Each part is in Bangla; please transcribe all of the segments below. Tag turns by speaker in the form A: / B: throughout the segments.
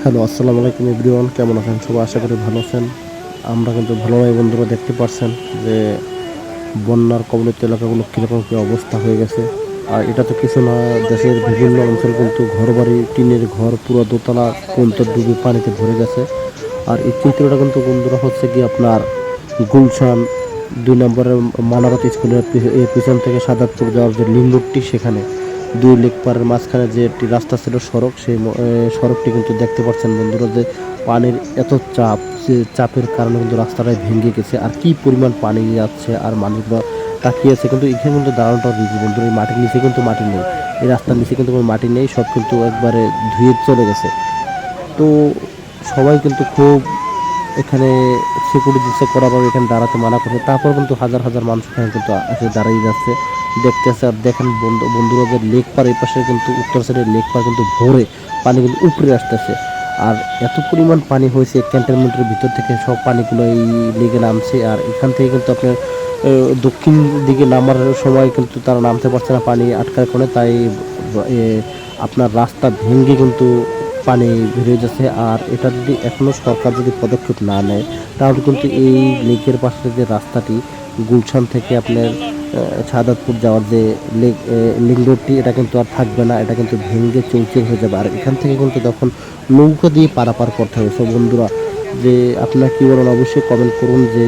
A: হ্যালো, আসসালামু আলাইকুম এভরিওয়ান। কেমন আছেন সবাই? আশা করি ভালো আছেন। আমরা কিন্তু ভালো নাই বন্ধুরা। দেখতে পাচ্ছেন যে বন্যার কবলিত এলাকাগুলো কীরকম কী অবস্থা হয়ে গেছে। আর এটা তো কিছু না, দেশের বিভিন্ন অঞ্চল কিন্তু ঘরবাড়ি, টিনের ঘর, পুরো দোতলা পর্যন্ত ডুবে পানিতে ভরে গেছে। আর এই চিত্রটা কিন্তু বন্ধুরা হচ্ছে কি আপনার গুলশান ২ নম্বরের মানারত স্কুলের পিছন থেকে সাদাতপুর যাওয়ার যে লিঙ্ক রোডটি, সেখানে দুই লেক পাড়ের মাঝখানে যে একটি রাস্তা ছিল, সড়ক, সেই সড়কটি কিন্তু দেখতে পাচ্ছেন বন্ধুরা যে পানির এত চাপ, যে চাপের কারণে কিন্তু রাস্তাটাই ভেঙে গেছে। আর কি পরিমাণ পানি যাচ্ছে, আর মানুষগুলো তাকিয়েছে কিন্তু এখানে কিন্তু দাঁড়ানোটাও রিস্ক বন্ধুরা। এই মাটির নিচে কিন্তু মাটি নেই, এই রাস্তার নিচে কিন্তু কোনো মাটি নেই, সব কিন্তু একবারে ধুয়ে চলে গেছে। তো সবাই কিন্তু খুব এখানে সিকিউরিটি চেক করা পাবে, এখানে দাঁড়াতে মানা করছে, তারপর কিন্তু হাজার হাজার মানুষ এখানে কিন্তু এসে দাঁড়িয়ে যাচ্ছে, দেখতেছে। আর দেখেন বন্ধুরা যে লেক পার, এই পাশে কিন্তু উত্তর সাইডের লেক পার কিন্তু ভরে পানি কিন্তু উপরে আসতেছে। আর এত পরিমাণ পানি হয়েছে, ক্যান্টনমেন্টের ভিতর থেকে সব পানিগুলো এই লেগে নামছে। আর এখান থেকে কিন্তু আপনার দক্ষিণ দিকে নামার সময় কিন্তু তারা নামতে পারছে না, পানি আটকার কারণে। তাই এ, আপনার রাস্তা ভেঙে কিন্তু পানি বেরিয়ে যাচ্ছে। আর এটা যদি এখনও সরকার যদি পদক্ষেপ না নেয়, তাহলে কিন্তু এই লেকের পাশে যে রাস্তাটি গুলশান থেকে আপনার সাদাতপুর যাওয়ার যে লিঙ্ক রোডটি, এটা কিন্তু আর থাকবে না, এটা কিন্তু ভেঙে চৌচির হয়ে যাবে। আর এখান থেকে কিন্তু তখন নৌকা দিয়ে পারাপার করতে হবে। সব বন্ধুরা, যে আপনারা কী বলেন অবশ্যই কমেন্ট করুন যে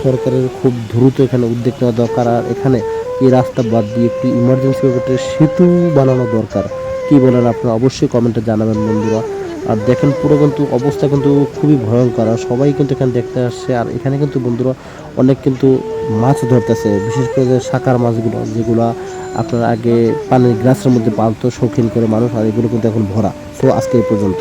A: সরকারের খুব দ্রুত এখানে উদ্যোগ নেওয়া দরকার। আর এখানে এই রাস্তা বাদ দিয়ে একটি ইমার্জেন্সি ব্যাপারে সেতু বানানো দরকার। কি বলেন আপনারা? অবশ্যই কমেন্টে জানাবেন বন্ধুরা। আর দেখেন পুরো কিন্তু অবস্থা কিন্তু খুবই ভয়ঙ্কর, আর সবাই কিন্তু এখানে দেখতে আসছে। আর এখানে কিন্তু বন্ধুরা অনেক কিন্তু মাছ ধরতেছে, বিশেষ করে যে শাকার মাছগুলো, যেগুলো আপনার আগে পানির গ্লাসের মধ্যে পালতো শৌখিন করে মানুষ, আর এগুলো কিন্তু এখন ভরা। তো আজকে এই পর্যন্ত।